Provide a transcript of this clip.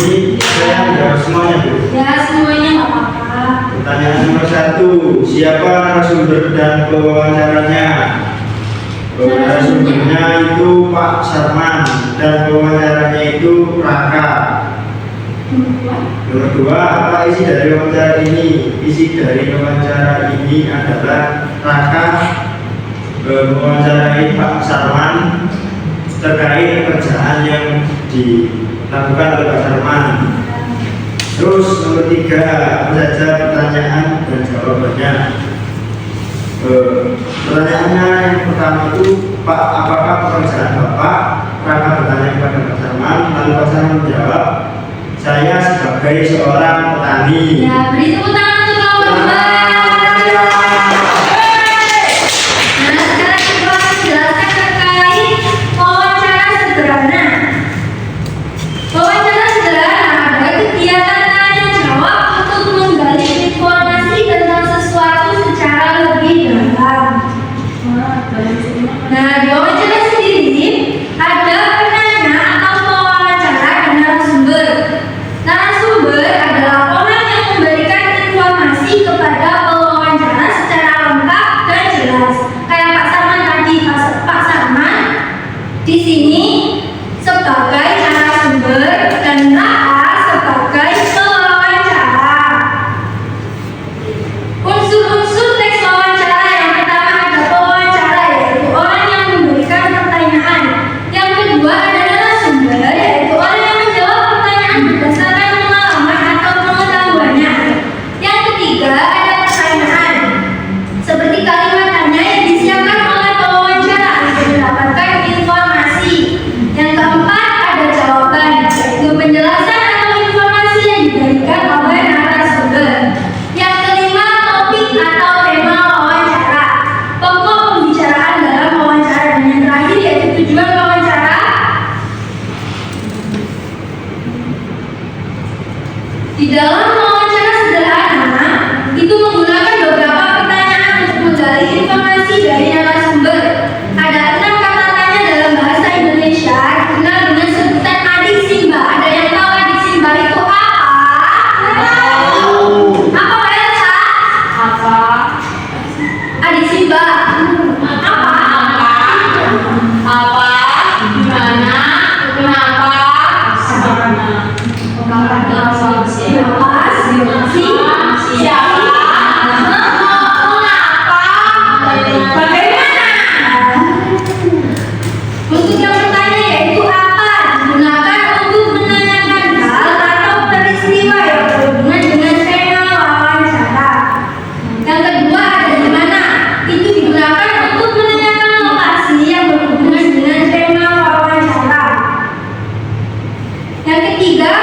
Ini saya jawab semuanya, Bu. Ya, semuanya nggak apa-apa. Pertanyaan nomor 1, siapa narasumber dan pewawancaranya? Narasumbernya itu Pak Sarman dan pewawancaranya itu Raka. Nomor 2, apa isi dari wawancara ini? Isi dari wawancara ini adalah Raka mewawancarai Pak Sarman terkait pekerjaan yang dilakukan oleh Pak Sarman. Terus nomor 3, apa saja pertanyaan dan jawabannya? Pertanyaannya yang pertama itu, Pak, apakah pekerjaan Bapak? Raka bertanya kepada Pak Sarman, lalu Pak Sarman menjawab, saya sebagai seorang petani. Ya, beri tepuk tangan untuk kawan berdua. Nah, sekarang kita akan jelaskan terkait wawancara sederhana. Wawancara sederhana adalah kegiatan tanya jawab untuk menggali informasi tentang sesuatu secara lebih dalam. Nah, di wawancara sendiri ada penanya atau pewawancara dan narasumber. Narasumber adalah orang yang memberikan informasi kepada pewawancara secara lengkap dan jelas. Kayak Pak Sarman tadi, Pak Sarman di sini sebagai narasumber dan Raka sebagai pewawancara. Unsur-unsur teks wawancara yang pertama ada pewawancara, yaitu orang yang memberikan pertanyaan. Yang kedua ada narasumber, yaitu orang yang menjawab pertanyaan berdasarkan pengalaman atau pengetahuannya. Yang ketiga ada pertanyaan, seperti kalimat tanya yang disiapkan oleh pewawancara untuk mendapatkan informasi. Yang keempat ada jawaban, yaitu penjelasan atau informasi yang diberikan oleh narasumber. Yang kelima topik atau tema wawancara, pokok pembicaraan dalam wawancara. Dan yang terakhir yaitu tujuan wawancara. Di dalam wawancara sederhana itu menggunakan beberapa pertanyaan untuk menggali informasi dari narasumber. Ada 6 kata tanya dalam bahasa Indonesia dikenal dengan sebutan adik simba. Ada yang tahu adik simba itu apa? Apa Mbak Elsa? Apa? Adik simba. Apa? Apa? Gimana? Kenapa? Bagaimana? Siapa? Mengapa? Bagaimana? Untuk yang bertanya yaitu apa, digunakan untuk menanyakan hal atau peristiwa yang berhubungan dengan tema wawancara. Yang kedua ada di mana, itu digunakan untuk menanyakan lokasi yang berhubungan dengan tema wawancara. Yang ketiga